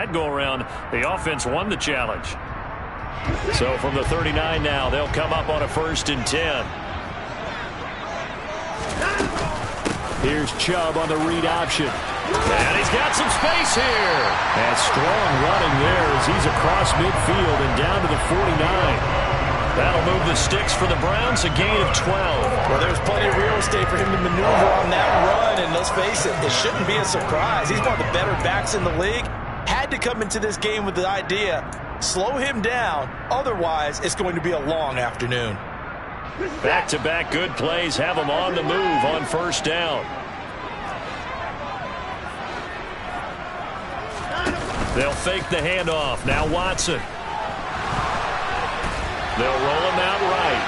that go-around, the offense won the challenge. So from the 39 now, they'll come up on a 1st and 10. Here's Chubb on the read option. And he's got some space here. And strong running there as he's across midfield and down to the 49. That'll move the sticks for the Browns, a gain of 12. Well, there's plenty of real estate for him to maneuver on that run, and let's face it, it shouldn't be a surprise. He's one of the better backs in the league. Had to come into this game with the idea, slow him down, otherwise it's going to be a long afternoon. Back-to-back good plays have him on the move on 1st down. They'll fake the handoff. Now Watson. They'll roll him out right.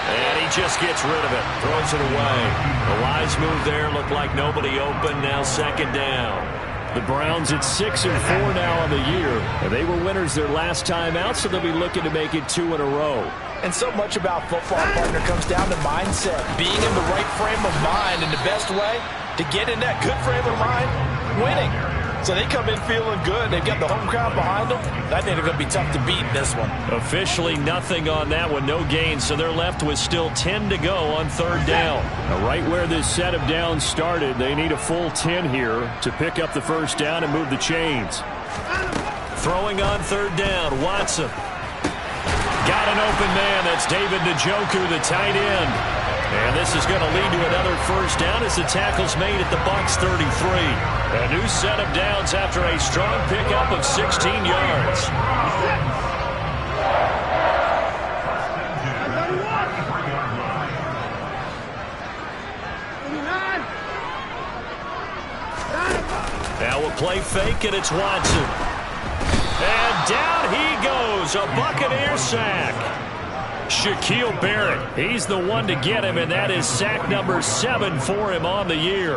And he just gets rid of it. Throws it away. A wise move there. Looked like nobody open. Now 2nd down. The Browns at 6-4 now on the year. And they were winners their last time out, so they'll be looking to make it 2 in a row. And so much about football, partner, comes down to mindset. Being in the right frame of mind, and the best way to get in that good frame of mind, winning. So they come in feeling good. They've got the home crowd behind them. I think they're going to be tough to beat in this one. Officially nothing on that one. No gain. So they're left with still 10 to go on 3rd down. Now, right where this set of downs started, they need a full 10 here to pick up the 1st down and move the chains. Throwing on 3rd down, Watson. Got an open man. That's David Njoku, the tight end. And this is going to lead to another 1st down as the tackle's made at the Bucs 33. A new set of downs after a strong pickup of 16 yards. Now we'll play fake, and it's Watson. And down he goes. A Buccaneer sack. Shaquille Barrett, he's the one to get him, and that is sack number 7 for him on the year.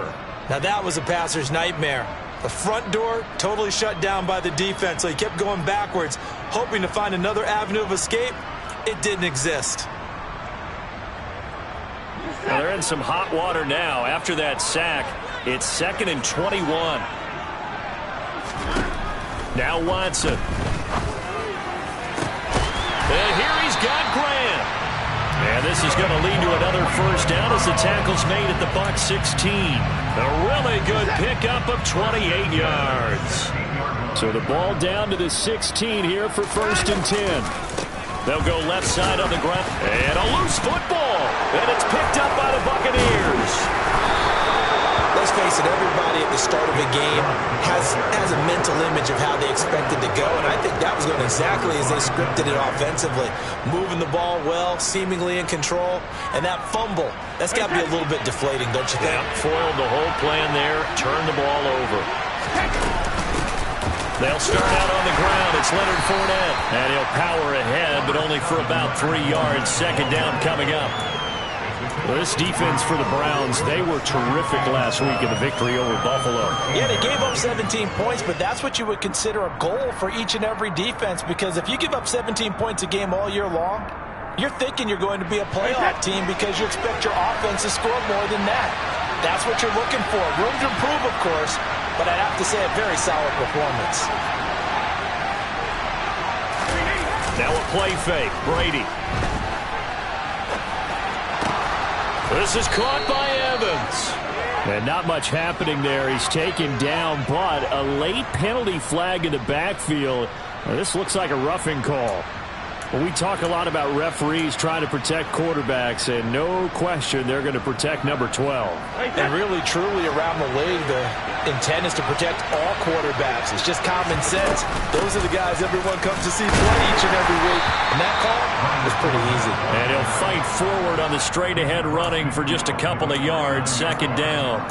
Now that was a passer's nightmare. The front door totally shut down by the defense, so he kept going backwards, hoping to find another avenue of escape. It didn't exist. Well, they're in some hot water now. After that sack, it's 2nd and 21. Now Watson. And here he's got Grant. And this is going to lead to another 1st down as the tackle's made at the Bucs 16. A really good pickup of 28 yards. So the ball down to the 16 here for 1st and 10. They'll go left side on the ground. And a loose football. And it's picked up by the Buccaneers. Let's face it, everybody at the start of a game has a mental image of how they expected to go, and I think that was going exactly as they scripted it offensively. Moving the ball well, seemingly in control, and that fumble, that's got to be a little bit deflating, don't you think? Yeah, foiled the whole plan there, turned the ball over. They'll start out on the ground. It's Leonard Fournette, and he'll power ahead, but only for about 3 yards. 2nd down coming up. Well, this defense for the Browns, they were terrific last week in the victory over Buffalo. Yeah, they gave up 17 points, but that's what you would consider a goal for each and every defense, because if you give up 17 points a game all year long, you're thinking you're going to be a playoff team because you expect your offense to score more than that. That's what you're looking for. Room to improve, of course, but I'd have to say a very solid performance. Now a play fake. Brady. This is caught by Evans. And not much happening there. He's taken down, but a late penalty flag in the backfield. Now, this looks like a roughing call. Well, we talk a lot about referees trying to protect quarterbacks, and no question they're going to protect number 12. And really, truly, around the league, the intent is to protect all quarterbacks. It's just common sense. Those are the guys everyone comes to see play each and every week. And that call was pretty easy. And he'll fight forward on the straight-ahead running for just a couple of yards, 2nd down.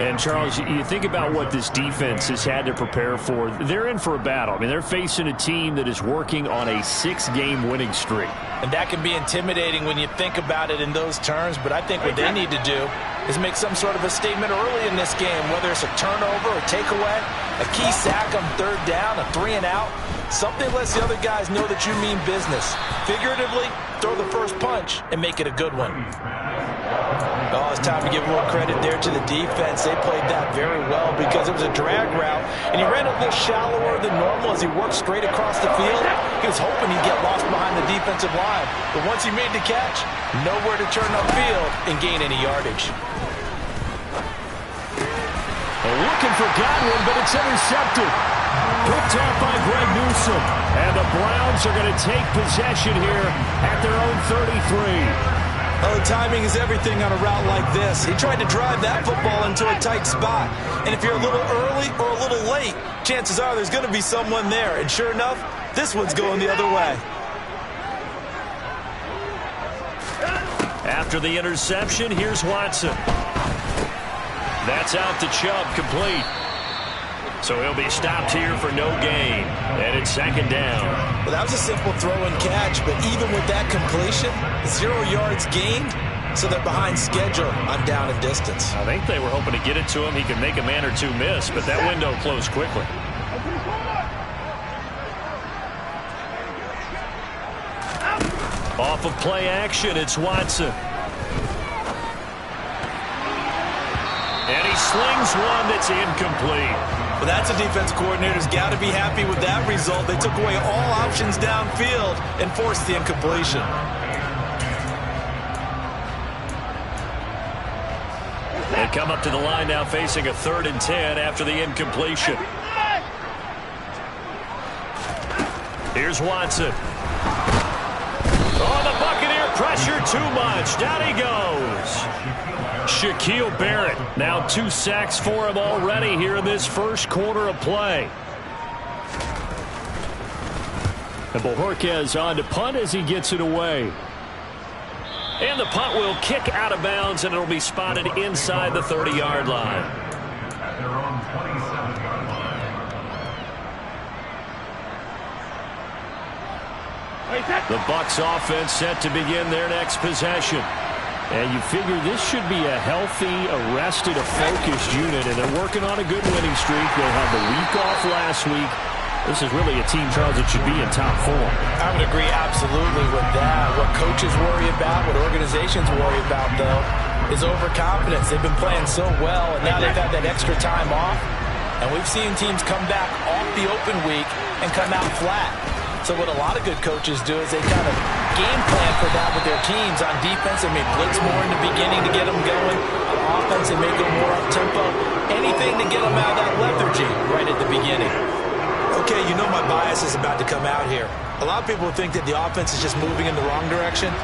And, Charles, you think about what this defense has had to prepare for. They're in for a battle. I mean, they're facing a team that is working on a 6-game winning streak. And that can be intimidating when you think about it in those terms, but I think what they need to do is make some sort of a statement early in this game, whether it's a turnover, a takeaway, a key sack on 3rd down, a 3-and-out. Something lets the other guys know that you mean business. Figuratively, throw the first punch and make it a good one. Oh, it's time to give a little credit there to the defense. They played that very well because it was a drag route, and he ran a little shallower than normal as he worked straight across the field. He was hoping he'd get lost behind the defensive line, but once he made the catch, nowhere to turn upfield and gain any yardage. Looking for Godwin, but it's intercepted. Picked off by Greg Newsome. And the Browns are going to take possession here at their own 33. Oh, timing is everything on a route like this. He tried to drive that football into a tight spot. And if you're a little early or a little late, chances are there's going to be someone there. And sure enough, this one's going the other way. After the interception, here's Watson. That's out to Chubb, complete. So he'll be stopped here for no gain. And it's second down. Well, that was a simple throw and catch, but even with that completion, 0 yards gained, so they're behind schedule on down and distance. I think they were hoping to get it to him. He could make a man or two miss, but that window closed quickly. Off of play action, it's Watson. And he slings one that's incomplete. Well, that's a defense coordinator's got to be happy with that result. They took away all options downfield and forced the incompletion. They come up to the line now facing a 3rd and 10 after the incompletion. Here's Watson. Oh, the Buccaneer pressure too much. Down he goes. Shaquille Barrett, now 2 sacks for him already here in this first quarter of play. And Bojorquez on to punt as he gets it away. And the punt will kick out of bounds, and it'll be spotted inside the 30-yard line. The Bucs offense set to begin their next possession. And you figure this should be a healthy, arrested, a focused unit, and they're working on a good winning streak. They had the week off last week. This is really a team, Charles, that should be in top form. I would agree absolutely with that. What coaches worry about, what organizations worry about, though, is overconfidence. They've been playing so well, and now they've had that extra time off. And we've seen teams come back off the open week and come out flat. So what a lot of good coaches do is they kind of game plan for that with their teams. On defense, they may blitz more in the beginning to get them going. On offense, they may go more up-tempo. Anything to get them out of that lethargy right at the beginning. Okay, you know my bias is about to come out here. A lot of people think that the offense is just moving in the wrong direction.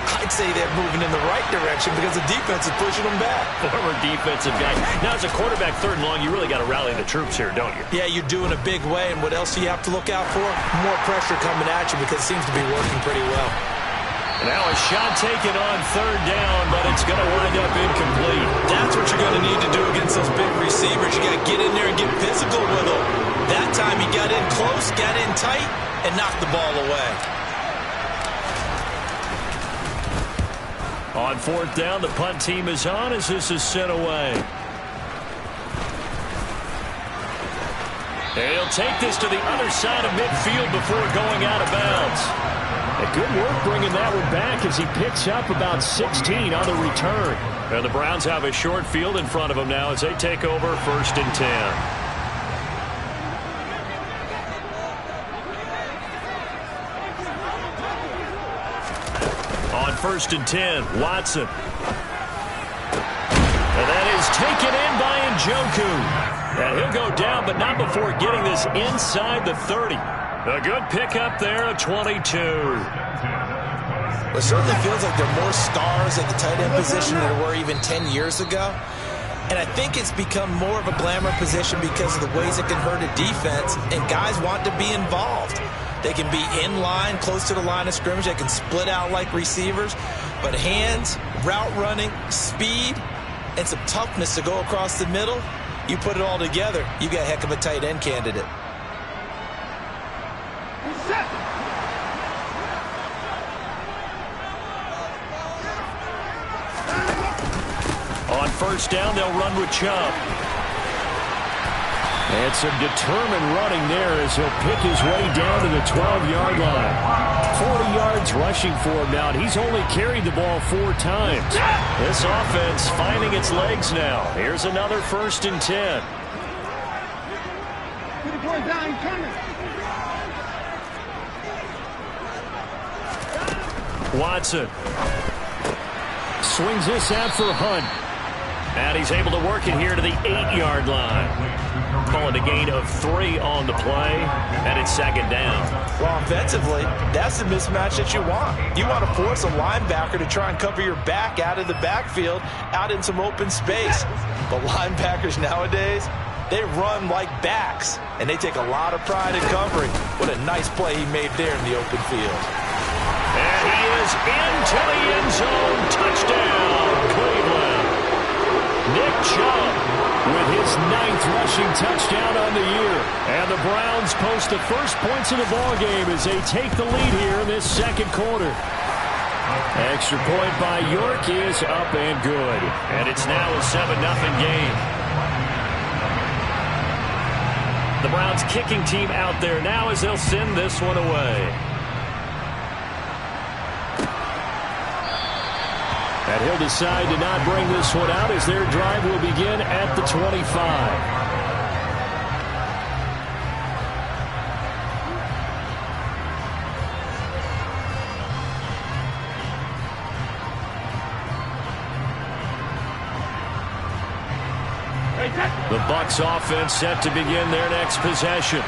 I'd say they're moving in the right direction because the defense is pushing them back. Former defensive guy. Now, as a quarterback, 3rd and long, you really got to rally the troops here, don't you? Yeah, you're doing a big way, and what else do you have to look out for? More pressure coming at you because it seems to be working pretty well. Now a shot taken on 3rd down, but it's going to wind up incomplete. That's what you're going to need to do against those big receivers. You got to get in there and get physical with them. That time he got in close, got in tight, and knocked the ball away. On 4th down, the punt team is on as this is sent away. And he'll take this to the other side of midfield before going out of bounds. And good work bringing that one back as he picks up about 16 on the return. And the Browns have a short field in front of them now as they take over 1st and 10. On 1st and 10, Watson. And that is taken in by Njoku. And he'll go down, but not before getting this inside the 30. A good pickup there of 22. It certainly feels like there are more stars at the tight end position than there were even 10 years ago. And I think it's become more of a glamour position because of the ways it can hurt a defense, and guys want to be involved. They can be in line, close to the line of scrimmage. They can split out like receivers. But hands, route running, speed, and some toughness to go across the middle, you put it all together, you got a heck of a tight end candidate. On 1st down, they'll run with Chubb. And some determined running there as he'll pick his way down to the 12-yard line. 40 yards rushing for him now. He's only carried the ball 4 times. This offense finding its legs now. Here's another 1st and 10. Watson swings this out for Hunt. And he's able to work it here to the 8-yard line. Call it a gain of 3 on the play, and it's 2nd down. Well, offensively, that's the mismatch that you want. You want to force a linebacker to try and cover your back out of the backfield, out in some open space. But linebackers nowadays, they run like backs, and they take a lot of pride in covering. What a nice play he made there in the open field. And he is into the end zone. Touchdown, Cleveland. Nick Chubb with his 9th rushing touchdown on the year. And the Browns post the first points of the ballgame as they take the lead here in this 2nd quarter. Extra point by York is up and good. And it's now a 7-0 game. The Browns kicking team out there now as they'll send this one away. And he'll decide to not bring this one out as their drive will begin at the 25. The Bucs offense set to begin their next possession.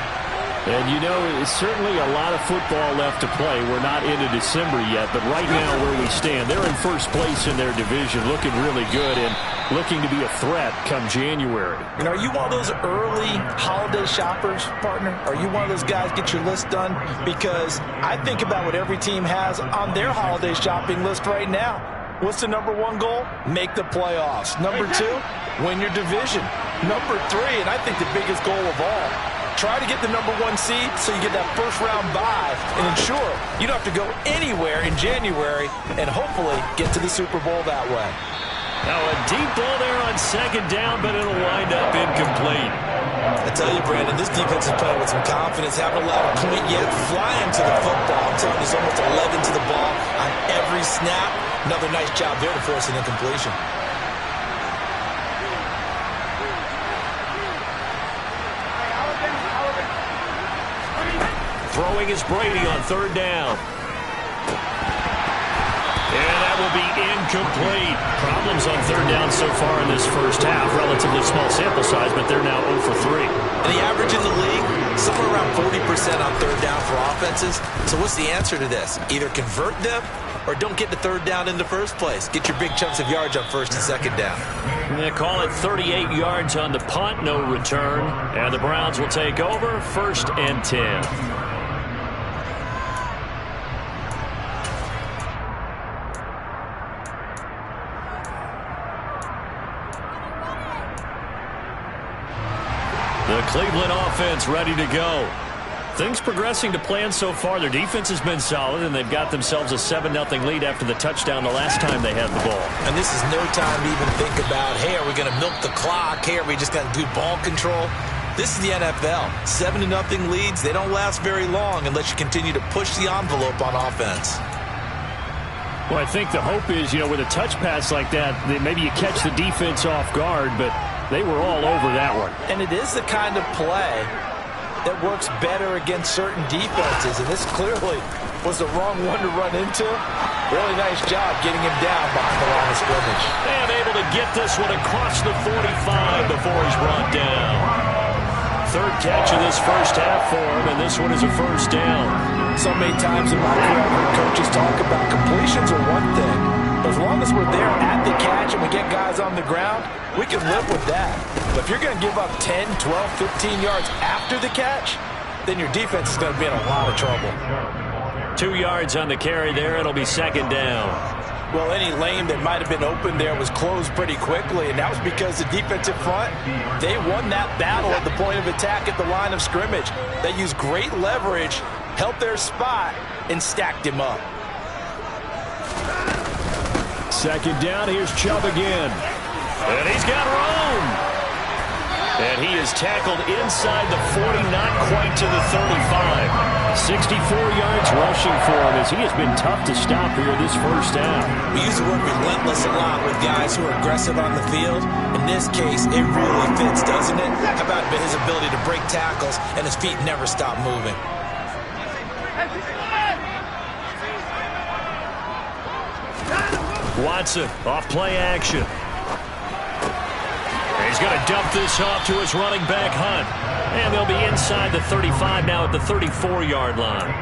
And you know, it's certainly a lot of football left to play. We're not into December yet, but right now where we stand, they're in first place in their division, looking really good and looking to be a threat come January. You know, are you one of those early holiday shoppers, partner? Are you one of those guys get your list done? Because I think about what every team has on their holiday shopping list right now. What's the #1 goal? Make the playoffs. #2, win your division. #3, and I think the biggest goal of all, try to get the #1 seed so you get that first-round bye and ensure you don't have to go anywhere in January and hopefully get to the Super Bowl that way. Now a deep ball there on 2nd down, but it'll wind up incomplete. I tell you, Brandon, this defense is playing with some confidence. Haven't allowed a point yet. Flying to the football. I'm telling you, there's almost 11 to the ball on every snap. Another nice job there to force an incompletion. Throwing is Brady on 3rd down. And that will be incomplete. Problems on 3rd down so far in this first half. Relatively small sample size, but they're now 0 for 3. And the average in the league, somewhere around 40% on 3rd down for offenses. So what's the answer to this? Either convert them or don't get the 3rd down in the first place. Get your big chunks of yards on 1st and 2nd down. They call it 38 yards on the punt, no return. And the Browns will take over 1st and 10. The Cleveland offense ready to go. Things progressing to plan so far. Their defense has been solid, and they've got themselves a 7-0 lead after the touchdown the last time they had the ball. And this is no time to even think about, hey, are we going to milk the clock? Hey, are we just going to do ball control? This is the NFL. 7-0 leads, they don't last very long unless you continue to push the envelope on offense. Well, I think the hope is, with a touch pass like that, maybe you catch the defense off guard, but they were all over that one. And it is the kind of play that works better against certain defenses, and this clearly was the wrong one to run into. Really nice job getting him down behind the line of scrimmage. And able to get this one across the 45 before he's brought down. 3rd catch of this first half for him, and this one is a 1st down. So many times in my career, I've heard coaches talk about completions are one thing, but as long as we're there at the catch and we get guys on the ground, we can live with that. But if you're going to give up 10, 12, 15 yards after the catch, then your defense is going to be in a lot of trouble. 2 yards on the carry there. It'll be 2nd down. Well, any lane that might have been open there was closed pretty quickly, and that was because the defensive front, they won that battle at the point of attack at the line of scrimmage. They used great leverage, helped their spot, and stacked him up. 2nd down, here's Chubb again. And he's got room. And he is tackled inside the 40, not quite to the 35. 64 yards rushing for him as he has been tough to stop here this first down. We use the word relentless a lot with guys who are aggressive on the field. In this case, it really fits, doesn't it? How about his ability to break tackles and his feet never stop moving? Watson off play action. He's going to dump this off to his running back, Hunt. And they'll be inside the 35 now at the 34-yard line.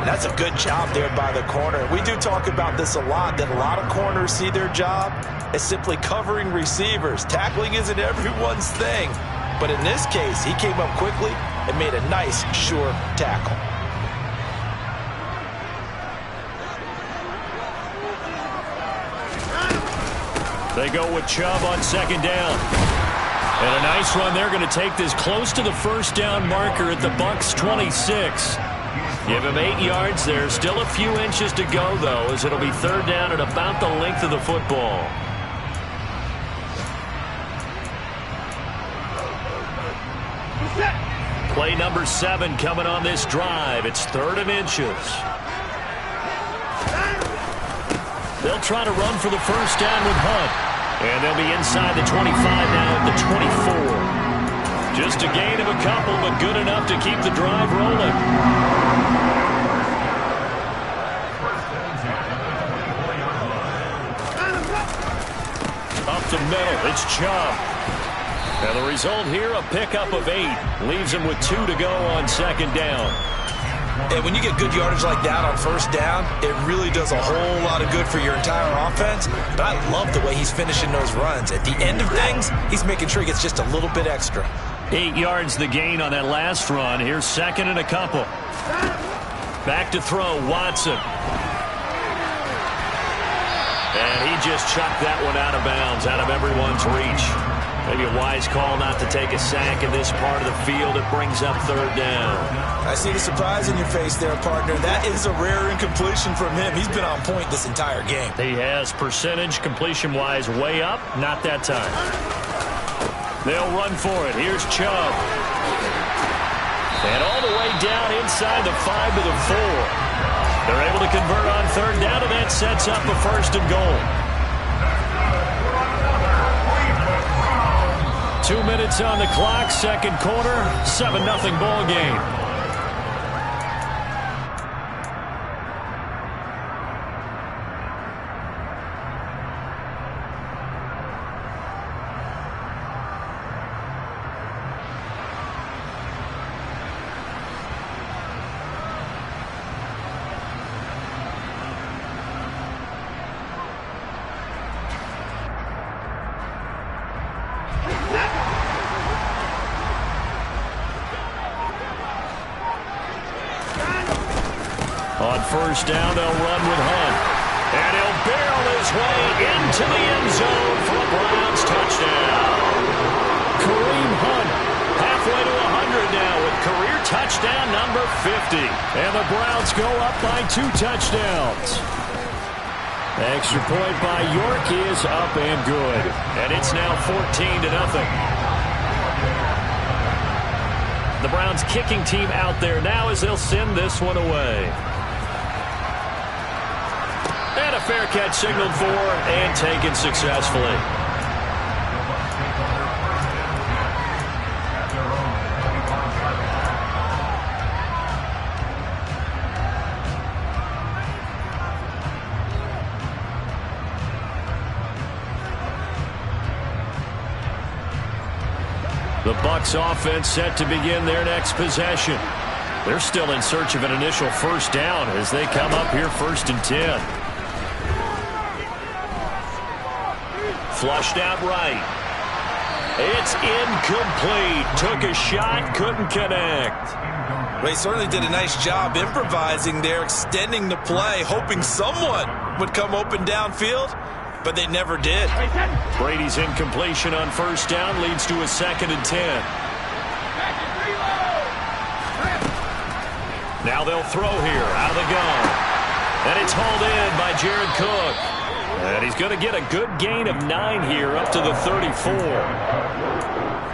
That's a good job there by the corner. We do talk about this a lot, that a lot of corners see their job as simply covering receivers. Tackling isn't everyone's thing. But in this case, he came up quickly and made a nice, sure tackle. They go with Chubb on second down. And a nice run. They're going to take this close to the first down marker at the Bucs 26. Give him 8 yards there. Still a few inches to go, though, as it'll be third down at about the length of the football. Play number 7 coming on this drive. It's 3rd and inches. They'll try to run for the first down with Hunt. And they'll be inside the 25 now at the 24. Just a gain of a couple, but good enough to keep the drive rolling. Up the middle, it's Chubb. And the result here, a pickup of 8. Leaves him with 2 to go on second down. And when you get good yardage like that on first down, it really does a whole lot of good for your entire offense. But I love the way he's finishing those runs. At the end of things, he's making sure he gets just a little bit extra. 8 yards the gain on that last run. Here's second and a couple. Back to throw, Watson. And he just chucked that one out of bounds, out of everyone's reach. Maybe a wise call not to take a sack in this part of the field. It brings up third down. I see the surprise in your face there, partner. That is a rare incompletion from him. He's been on point this entire game. He has percentage completion-wise way up. Not that time. They'll run for it. Here's Chubb. And all the way down inside the 5 to the 4. They're able to convert on third down, and that sets up a first and goal. 2 minutes on the clock, second quarter, 7-0 ball game. On first down, they'll run with Hunt. And he'll barrel his way into the end zone for a Browns touchdown. Kareem Hunt, halfway to 100 now with career touchdown number 50. And the Browns go up by 2 touchdowns. Extra point by York is up and good. And it's now 14-0. The Browns kicking team out there now as they'll send this one away. And a fair catch signaled for and taken successfully. The Bucs offense set to begin their next possession. They're still in search of an initial first down as they come up here 1st and 10. Flushed out right. It's incomplete. Took a shot, couldn't connect. They certainly did a nice job improvising there, extending the play, hoping someone would come open downfield, but they never did. Brady's incompletion on first down leads to a 2nd and 10. Now they'll throw here, out of the gun. And it's hauled in by Jared Cook. And he's going to get a good gain of 9 here up to the 34.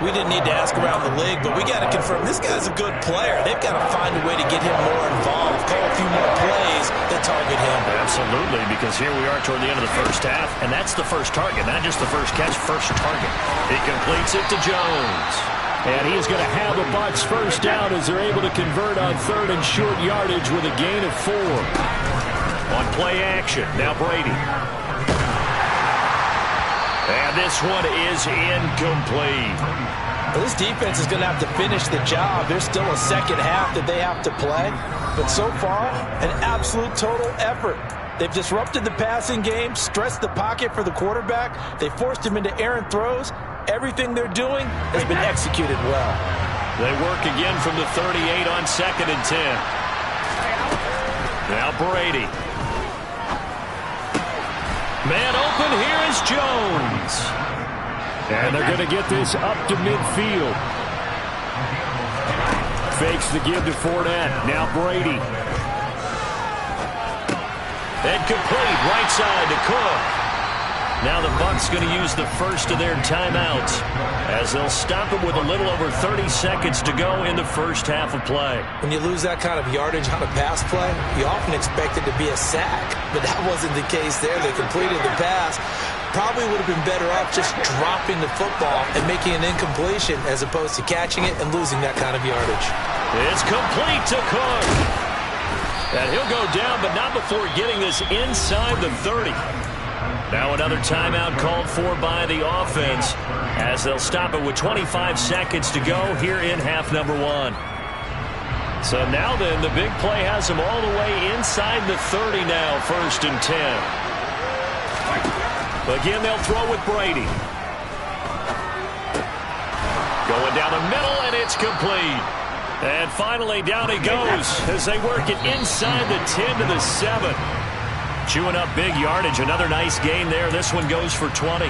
We didn't need to ask around the league, but we got to confirm this guy's a good player. They've got to find a way to get him more involved, call a few more plays that target him. Absolutely, because here we are toward the end of the first half, and that's the first target, not just the first catch, first target. He completes it to Jones. And he is going to have the Bucs first down as they're able to convert on third and short yardage with a gain of 4. On play action, now Brady. And this one is incomplete. Well, this defense is going to have to finish the job. There's still a second half that they have to play. But so far, an absolute total effort. They've disrupted the passing game, stressed the pocket for the quarterback. They forced him into errant throws. Everything they're doing has been executed well. They work again from the 38 on 2nd and 10. Now Brady. Man open, here is Jones. And they're going to get this up to midfield. Fakes the give to Fournette. Now Brady. And complete, right side to Cook. Now the Bucs going to use the first of their timeouts as they'll stop it with a little over 30 seconds to go in the first half of play. When you lose that kind of yardage on a pass play, you often expect it to be a sack, but that wasn't the case there. They completed the pass. Probably would have been better off just dropping the football and making an incompletion as opposed to catching it and losing that kind of yardage. It's complete to Cook. And he'll go down, but not before getting this inside the 30. Now another timeout called for by the offense as they'll stop it with 25 seconds to go here in half number 1. So now then, the big play has them all the way inside the 30 now, 1st and 10. Again, they'll throw with Brady. Going down the middle, and it's complete. And finally, down he goes as they work it inside the 10 to the 7. Chewing up big yardage. Another nice gain there. This one goes for 20.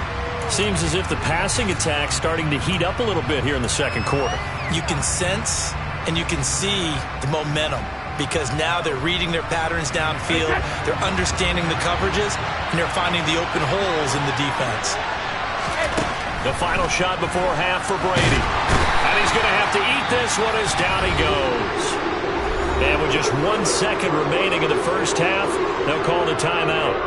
Seems as if the passing attack's starting to heat up a little bit here in the second quarter. You can sense and you can see the momentum because now they're reading their patterns downfield. They're understanding the coverages, and they're finding the open holes in the defense. The final shot before half for Brady. And he's going to have to eat this one as down he goes. And with just 1 second remaining in the first half, they'll call the timeout.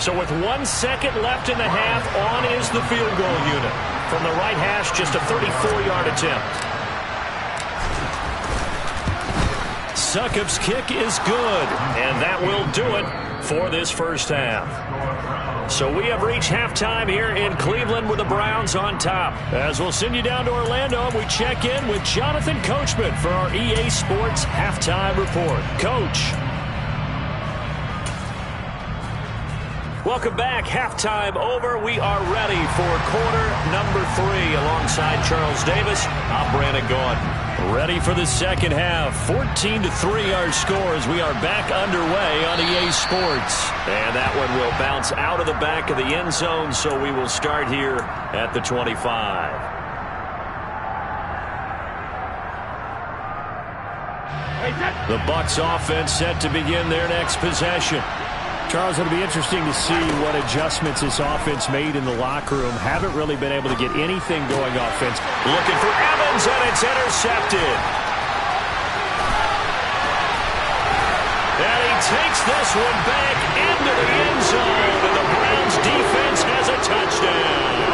So with 1 second left in the half, on is the field goal unit. From the right hash, just a 34-yard attempt. Succop's kick is good, and that will do it for this first half. So we have reached halftime here in Cleveland with the Browns on top. As we'll send you down to Orlando, we check in with Jonathan Coachman for our EA Sports Halftime Report. Coach. Welcome back. Halftime over. We are ready for quarter number 3 alongside Charles Davis. I'm Brandon Gaudin. Ready for the second half. 14-3 our score as we are back underway on EA Sports. And that one will bounce out of the back of the end zone, so we will start here at the 25. The Bucs offense set to begin their next possession. Charles, it'll be interesting to see what adjustments this offense made in the locker room. Haven't really been able to get anything going offense. Looking for Evans, and it's intercepted. And he takes this one back into the end zone, and the Browns defense has a touchdown.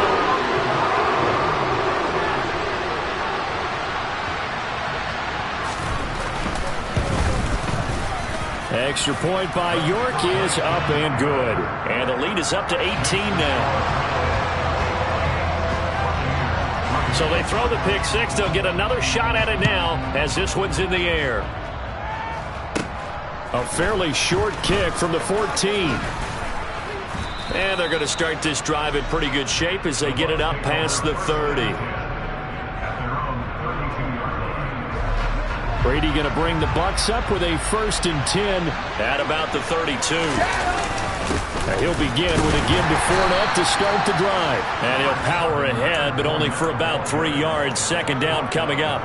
Extra point by York is up and good. And the lead is up to 18 now. So they throw the pick six. They'll get another shot at it now as this one's in the air. A fairly short kick from the 14. And they're going to start this drive in pretty good shape as they get it up past the 30. Brady going to bring the Bucs up with a 1st and 10 at about the 32. He'll begin with a give to Fournette to start the drive. And he'll power ahead, but only for about 3 yards. Second down coming up.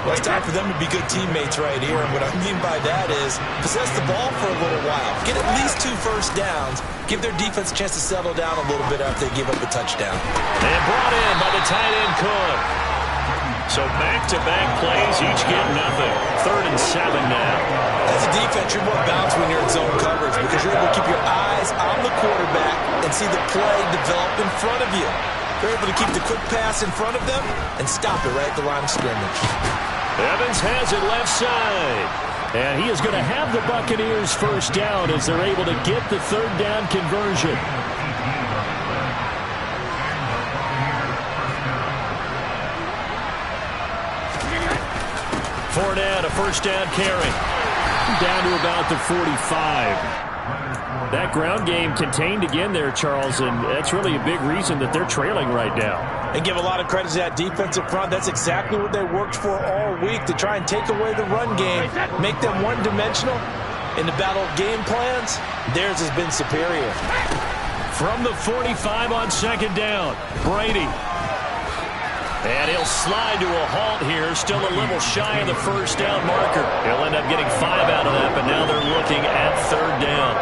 Well, it's time for them to be good teammates right here. And what I mean by that is possess the ball for a little while. Get at least 2 first downs. Give their defense a chance to settle down a little bit after they give up a touchdown. And brought in by the tight end Cook. So back-to-back plays, each get nothing. 3rd and 7 now. As a defense, you're more balanced when you're in zone coverage because you're able to keep your eyes on the quarterback and see the play develop in front of you. They're able to keep the quick pass in front of them and stop it right at the line of scrimmage. Evans has it left side. And he is going to have the Buccaneers first down as they're able to get the 3rd down conversion. Fournette, a first down carry. Down to about the 45. That ground game contained again there, Charles, and that's really a big reason that they're trailing right now. And give a lot of credit to that defensive front. That's exactly what they worked for all week, to try and take away the run game, make them one-dimensional. In the battle of game plans, theirs has been superior. From the 45 on 2nd down, Brady. And he'll slide to a halt here, still a little shy of the first down marker. He'll end up getting 5 out of that, but now they're looking at 3rd down.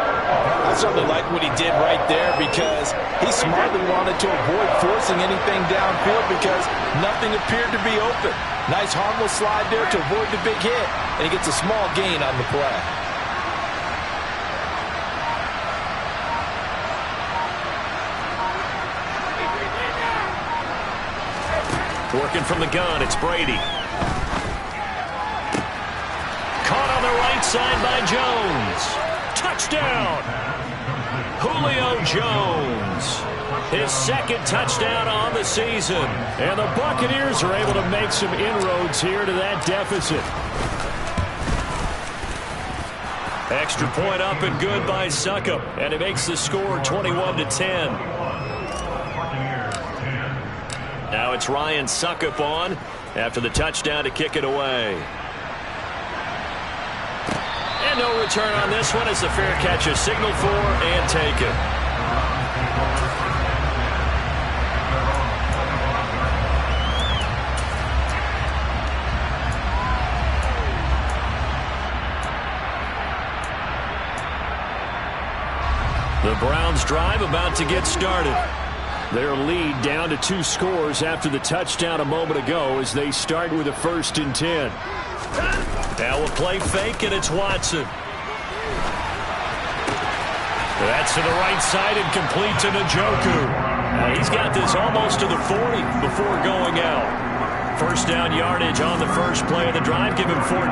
I certainly like what he did right there because he smartly wanted to avoid forcing anything downfield because nothing appeared to be open. Nice harmless slide there to avoid the big hit, and he gets a small gain on the play. Working from the gun, it's Brady. Caught on the right side by Jones. Touchdown! Julio Jones. His 2nd touchdown on the season. And the Buccaneers are able to make some inroads here to that deficit. Extra point up and good by Succop. And it makes the score 21-10. Now it's Ryan Succop on after the touchdown to kick it away. And no return on this one as the fair catch is signaled for and taken. The Browns drive about to get started. Their lead down to 2 scores after the touchdown a moment ago as they start with a 1st and 10. Now we'll play fake, and it's Watson. That's to the right side and complete to Njoku. He's got this almost to the 40 before going out. First down yardage on the first play of the drive. Give him 14.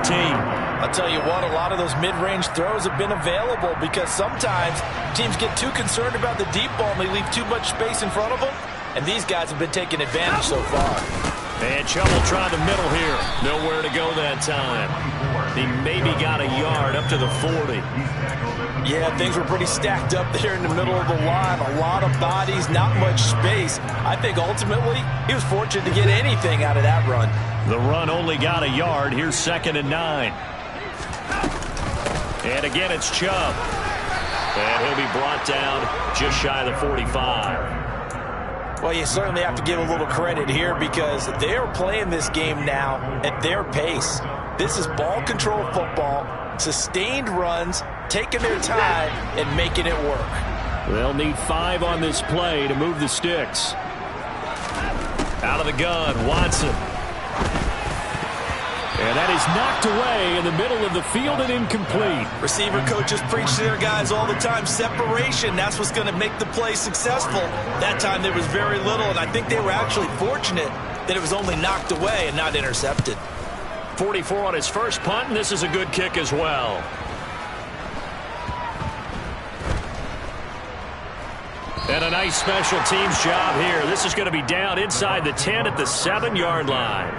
I'll tell you what, a lot of those mid-range throws have been available because sometimes teams get too concerned about the deep ball and they leave too much space in front of them. And these guys have been taking advantage so far. And Chubb try the middle here. Nowhere to go that time. He maybe got a yard up to the 40. Yeah, things were pretty stacked up there in the middle of the line. A lot of bodies, not much space. I think ultimately he was fortunate to get anything out of that run. The run only got a yard. Here's 2nd and 9. And again, it's Chubb. And he'll be brought down just shy of the 45. Well, you certainly have to give a little credit here because they're playing this game now at their pace. This is ball control football, sustained runs, taking their time and making it work. They'll need 5 on this play to move the sticks. Out of the gun, Watson. And that is knocked away in the middle of the field and incomplete. Receiver coaches preach to their guys all the time. Separation, that's what's going to make the play successful. That time there was very little, and I think they were actually fortunate that it was only knocked away and not intercepted. 44 on his first punt, and this is a good kick as well. And a nice special teams job here. This is going to be down inside the 10 at the 7-yard line.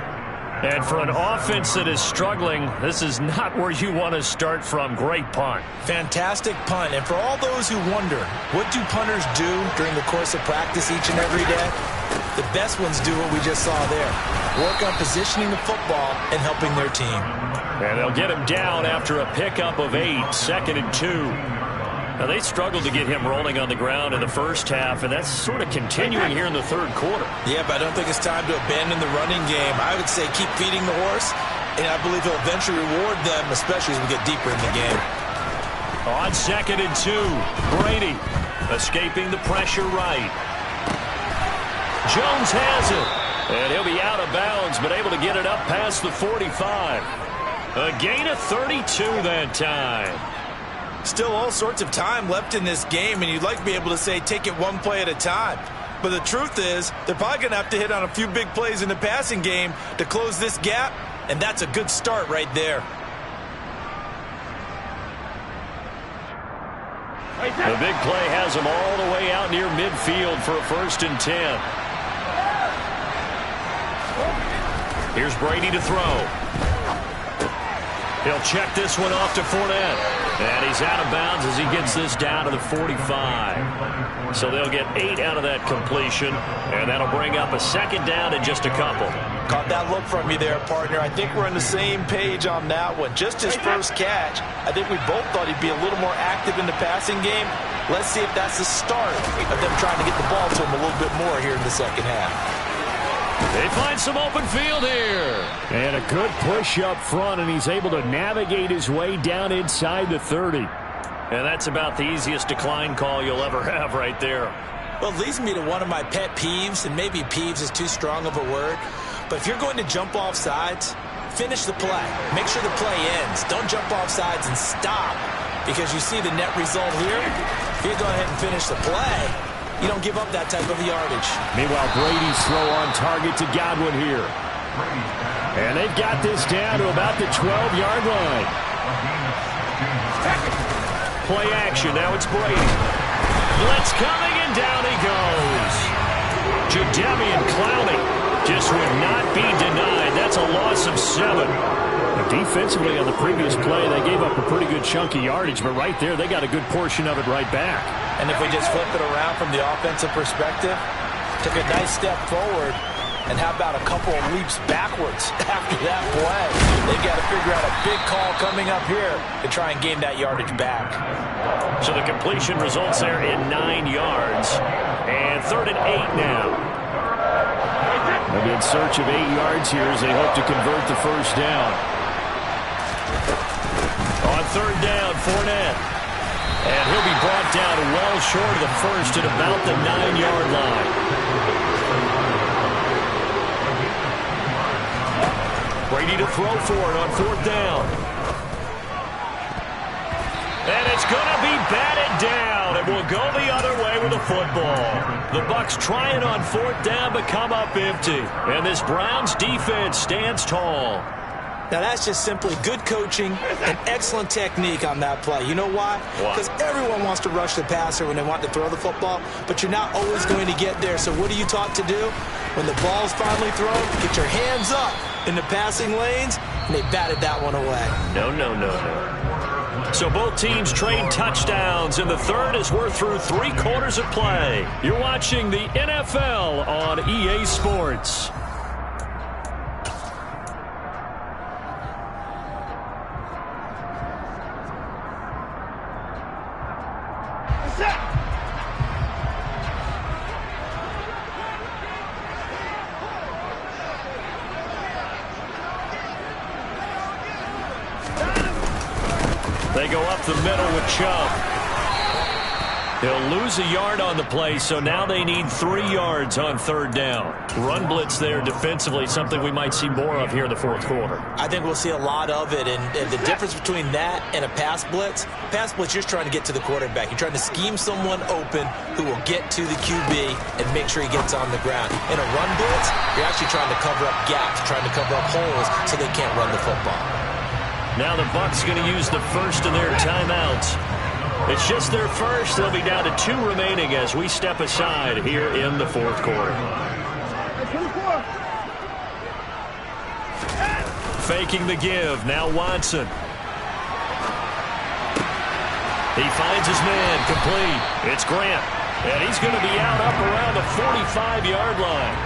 And for an offense that is struggling, this is not where you want to start from. Great punt. Fantastic punt. And for all those who wonder, what do punters do during the course of practice each and every day? The best ones do what we just saw there. Work on positioning the football and helping their team. And they'll get him down after a pickup of 8, 2nd and 2. Now, they struggled to get him rolling on the ground in the first half, and that's sort of continuing here in the third quarter. Yeah, but I don't think it's time to abandon the running game. I would say keep feeding the horse and I believe he'll eventually reward them, especially as we get deeper in the game. On 2nd and 2, Brady escaping the pressure right. Jones has it, and he'll be out of bounds, but able to get it up past the 45. A gain of 32 that time. Still all sorts of time left in this game, and you'd like to be able to say take it one play at a time. But the truth is, they're probably going to have to hit on a few big plays in the passing game to close this gap, and that's a good start right there. The big play has them all the way out near midfield for a 1st and 10. Here's Brady to throw. He'll check this one off to Fournette. And he's out of bounds as he gets this down to the 45. So they'll get 8 out of that completion, and that'll bring up a 2nd down in just a couple. Caught that look from you there, partner. I think we're on the same page on that one. Just his first catch, I think we both thought he'd be a little more active in the passing game. Let's see if that's the start of them trying to get the ball to him a little bit more here in the second half. They find some open field here. And a good push up front, and he's able to navigate his way down inside the 30. And that's about the easiest decline call you'll ever have right there. Well, it leads me to one of my pet peeves, and maybe peeves is too strong of a word. But if you're going to jump off sides, finish the play. Make sure the play ends. Don't jump off sides and stop, because you see the net result here. If you go ahead and finish the play, you don't give up that type of yardage. Meanwhile, Brady's throw on target to Godwin here. And they've got this down to about the 12-yard line. Play action. Now it's Brady. Blitz coming, and down he goes. Jadeveon Clowney just would not be denied. That's a loss of 7. Defensively on the previous play, they gave up a pretty good chunk of yardage, but right there, they got a good portion of it right back. And if we just flip it around from the offensive perspective, took a nice step forward, and how about a couple of leaps backwards after that play? They've got to figure out a big call coming up here to try and gain that yardage back. So the completion results there in 9 yards. And 3rd and 8 now. They'll be in search of 8 yards here as they hope to convert the 1st down. On 3rd down, Fournette. And he'll be brought down well short of the 1st at about the 9-yard line. Brady to throw for it on 4th down. And it's going to be batted down. It will go the other way with the football. The Bucs trying on 4th down but come up empty. And this Browns defense stands tall. Now, that's just simply good coaching and excellent technique on that play. You know why? Because everyone wants to rush the passer when they want to throw the football, but you're not always going to get there. So what are you taught to do? When the ball's finally thrown, get your hands up in the passing lanes, and they batted that one away. No, no, no, no. So both teams trade touchdowns in the 3rd as we're through 3 quarters of play. You're watching the NFL on EA Sports. They go up the middle with Chubb. They'll lose a yard on the play, so now they need 3 yards on 3rd down. Run blitz there defensively, something we might see more of here in the 4th quarter. I think we'll see a lot of it, and the difference between that and a pass blitz, you're just trying to get to the quarterback. You're trying to scheme someone open who will get to the QB and make sure he gets on the ground. In a run blitz, you're actually trying to cover up gaps, trying to cover up holes so they can't run the football. Now the Bucs going to use the 1st of their timeouts. It's just their 1st. They'll be down to 2 remaining as we step aside here in the 4th quarter. Faking the give. Now Watson. He finds his man complete. It's Grant. And he's going to be out up around the 45-yard line.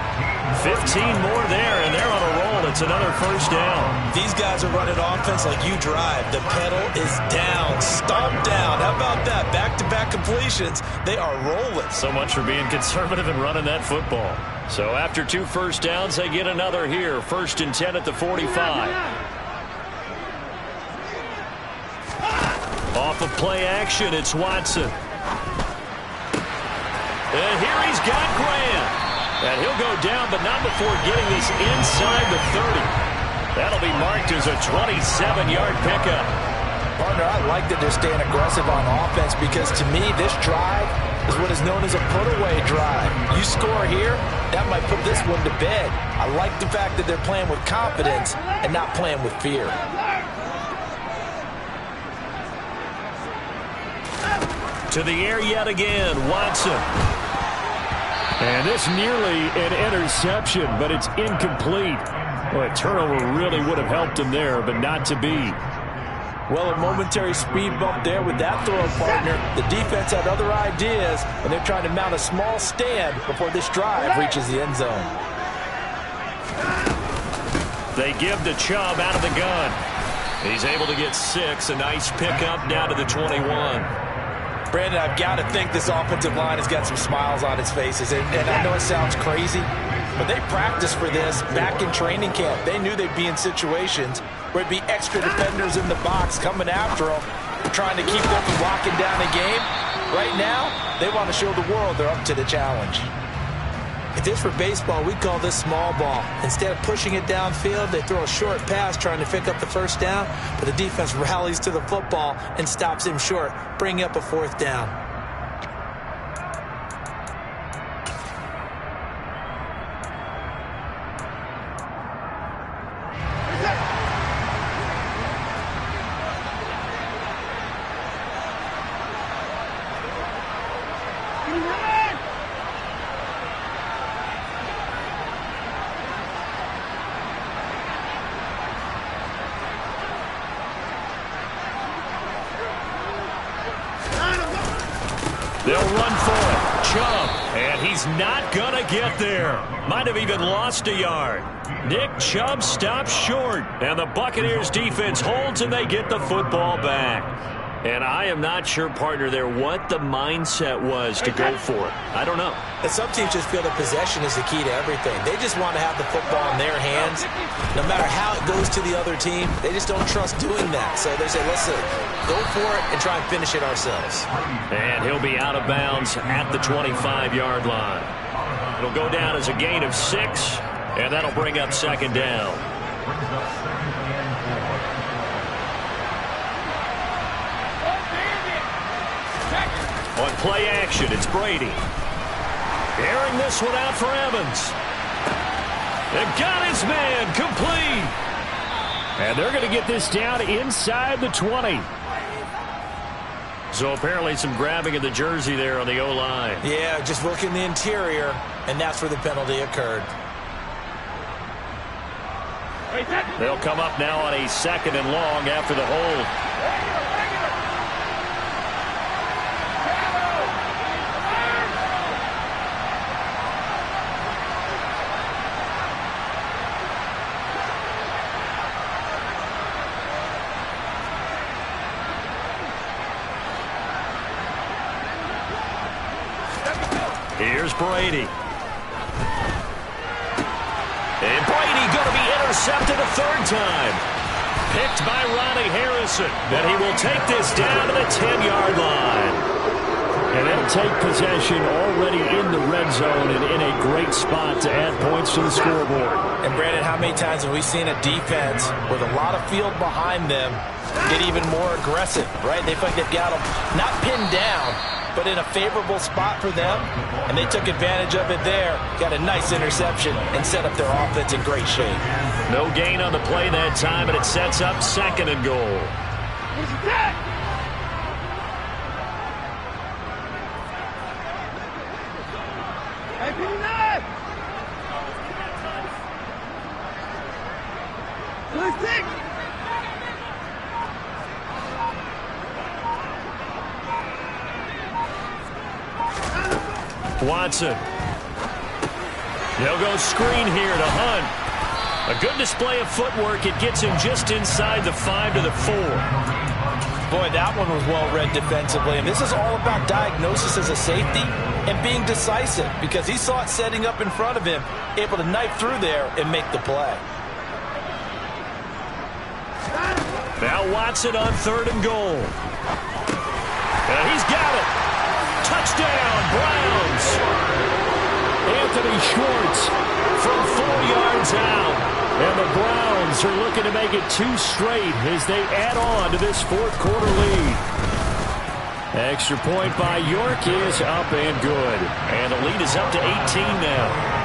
15 more there, and they're on a roll. It's another 1st down. These guys are running offense like you drive. The pedal is down, stomped down. How about that? Back-to-back completions. They are rolling. So much for being conservative and running that football. So after 2 1st downs, they get another here. 1st and 10 at the 45. Off of play action, it's Watson. And here he's got Grant. And he'll go down, but not before getting this inside the 30. That'll be marked as a 27-yard pickup. Partner, I like that they're staying aggressive on offense because, to me, this drive is what is known as a put-away drive. You score here, that might put this one to bed. I like the fact that they're playing with confidence and not playing with fear. To the air yet again, Watson. And this nearly an interception, but it's incomplete. Well, a turnover really would have helped him there, but not to be. Well, a momentary speed bump there with that throw, partner. The defense had other ideas, and they're trying to mount a small stand before this drive reaches the end zone. They give to Chubb out of the gun. He's able to get 6. A nice pickup down to the 21. Brandon, I've got to think this offensive line has got some smiles on its faces. And I know it sounds crazy, but they practiced for this back in training camp. They knew they'd be in situations where it'd be extra defenders in the box coming after them, trying to keep them from locking down a game. Right now, they want to show the world they're up to the challenge. If this were baseball, we'd call this small ball. Instead of pushing it downfield, they throw a short pass trying to pick up the first down, but the defense rallies to the football and stops him short, bringing up a 4th down. They'll run for it. Chubb. And he's not going to get there. Might have even lost a yard. Nick Chubb stops short. And the Buccaneers defense holds and they get the football back. And I am not sure, partner, there what the mindset was to go for it. I don't know. And some teams just feel that possession is the key to everything. They just want to have the football in their hands. No matter how it goes to the other team, they just don't trust doing that. So they say, listen, go for it and try and finish it ourselves. And he'll be out of bounds at the 25-yard line. It'll go down as a gain of 6, and that'll bring up 2nd down. On play action, it's Brady. Airing this one out for Evans. And got his man complete. And they're going to get this down inside the 20. So apparently some grabbing of the jersey there on the O-line. Yeah, just look in the interior, and that's where the penalty occurred. They'll come up now on a 2nd and long after the hold. Here's Brady. And Brady going to be intercepted a 3rd time. Picked by Ronnie Harrison. And he will take this down to the 10-yard line. And they'll take possession already in the red zone and in a great spot to add points to the scoreboard. And Brandon, how many times have we seen a defense with a lot of field behind them get even more aggressive, right? They feel like they've got them not pinned down, but in a favorable spot for them, and they took advantage of it there. Got a nice interception and set up their offense in great shape. No gain on the play that time, and it sets up 2nd and goal. Watson. They'll go screen here to Hunt. A good display of footwork. It gets him just inside the 5 to the 4. Boy, that one was well read defensively. And this is all about diagnosis as a safety and being decisive because he saw it setting up in front of him, able to knife through there and make the play. Now Watson on 3rd and goal. And he's got it. Touchdown, Browns. Anthony Schwartz from 4 yards out. And the Browns are looking to make it 2 straight as they add on to this fourth quarter lead. Extra point by York is up and good. And the lead is up to 18 now.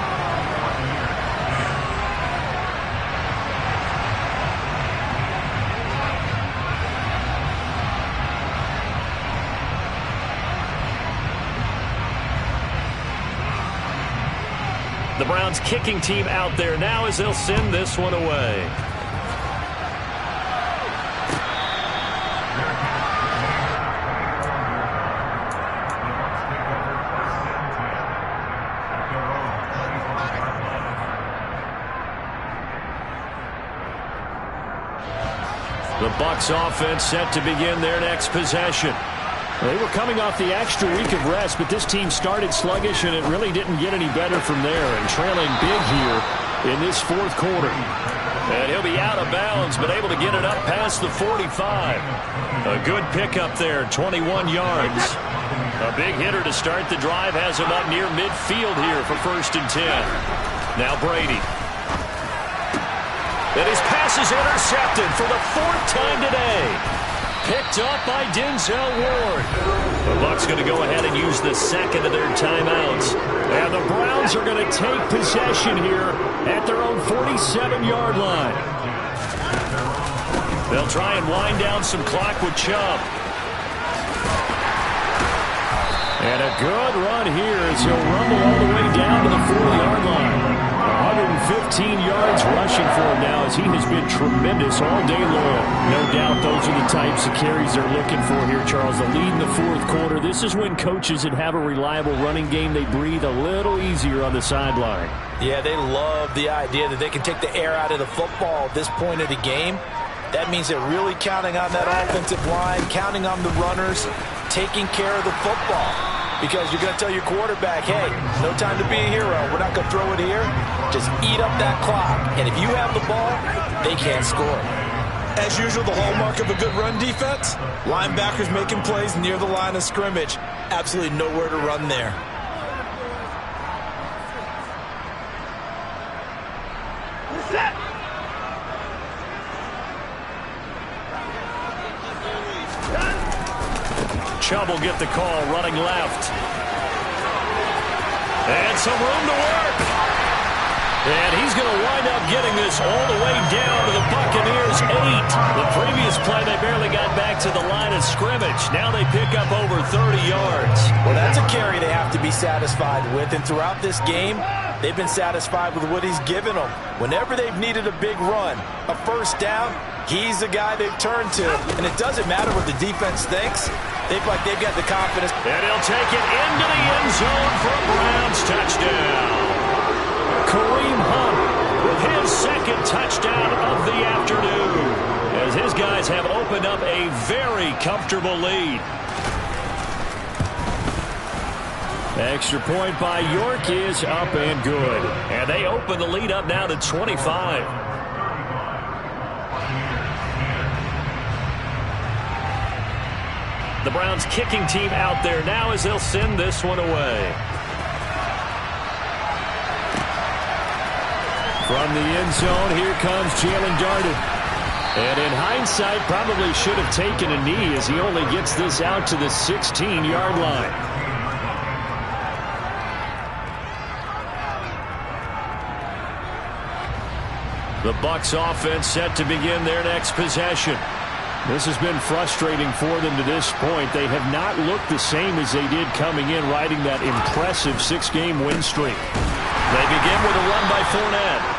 The Browns kicking team out there now as they'll send this one away. The Bucs offense set to begin their next possession. They were coming off the extra week of rest, but this team started sluggish, and it really didn't get any better from there, and trailing big here in this fourth quarter. And he'll be out of bounds, but able to get it up past the 45. A good pickup there, 21 yards. A big hitter to start the drive has him up near midfield here for 1st and 10. Now Brady. And his pass is intercepted for the 4th time today. Picked up by Denzel Ward. The Bucs going to go ahead and use the second of their timeouts. And the Browns are going to take possession here at their own 47-yard line. They'll try and wind down some clock with Chubb. And a good run here as he'll rumble all the way down to the 40-yard line. 115 yards rushing for him now as he has been tremendous all day long. No doubt those are the types of carries they're looking for here, Charles. The lead in the fourth quarter. This is when coaches that have a reliable running game, they breathe a little easier on the sideline. Yeah, they love the idea that they can take the air out of the football at this point of the game. That means they're really counting on that offensive line, counting on the runners, taking care of the football. Because you're going to tell your quarterback, hey, no time to be a hero. We're not going to throw it here. Just eat up that clock. And if you have the ball, they can't score. As usual, the hallmark of a good run defense, linebackers making plays near the line of scrimmage. Absolutely nowhere to run there. Chubb will get the call, running left. And some room to work. And he's going to wind up getting this all the way down to the Buccaneers' 8. The previous play, they barely got back to the line of scrimmage. Now they pick up over 30 yards. Well, that's a carry they have to be satisfied with. And throughout this game, they've been satisfied with what he's given them. Whenever they've needed a big run, a first down, he's the guy they've turned to. And it doesn't matter what the defense thinks. They feel like they've got the confidence. And he'll take it into the end zone for a Browns touchdown. Kareem Hunt with his second touchdown of the afternoon, as his guys have opened up a very comfortable lead. Extra point by York is up and good. And they open the lead up now to 25. The Browns kicking team out there now as they'll send this one away. From the end zone, here comes Jalen Darden. And in hindsight, probably should have taken a knee as he only gets this out to the 16-yard line. The Bucs offense set to begin their next possession. This has been frustrating for them to this point. They have not looked the same as they did coming in, riding that impressive 6-game win streak. They begin with a run by Fournette.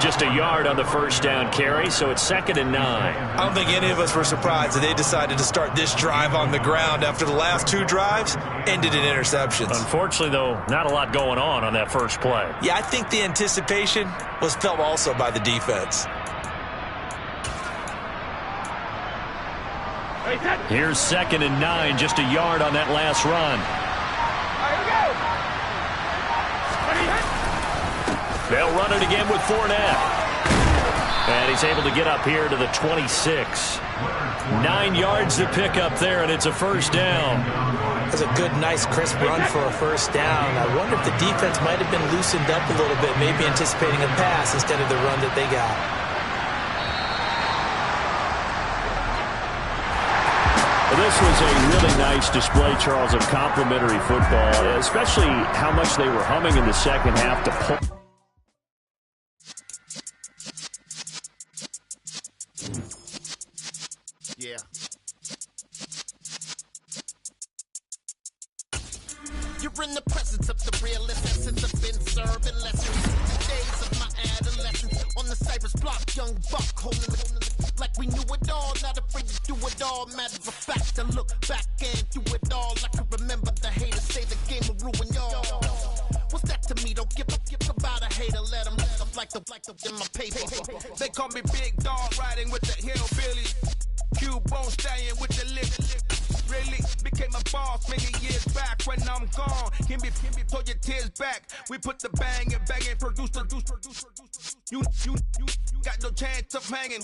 Just a yard on the first down carry, so it's 2nd and 9. I don't think any of us were surprised that they decided to start this drive on the ground after the last 2 drives ended in interceptions. Unfortunately, though, not a lot going on that first play. Yeah, I think the anticipation was felt also by the defense. Here's 2nd and 9, just a yard on that last run. They'll run it again with Fournette. And he's able to get up here to the 26. 9 yards to pick up there, and it's a first down. That's a good, nice, crisp run for a first down. I wonder if the defense might have been loosened up a little bit, maybe anticipating a pass instead of the run that they got. This was a really nice display, Charles, of complimentary football, especially how much they were humming in the second half to pull. Yeah. You're in the presence of the realest essence. I've been serving lessons. The days of my adolescence. On the Cypress block, young buck holding it like we knew it all. Not afraid to do it all. Matter of fact, I look back and do it all. I can remember the haters say the game will ruin y'all. What's that to me? Don't give about a hater. Let them like the in my paper. They call me Big Dog, riding with the hillbilly. Q-Bone stallion with the lip. Really became a boss many years back. When I'm gone, can be throw your tears back. We put the bang and produce. You got no chance of hanging.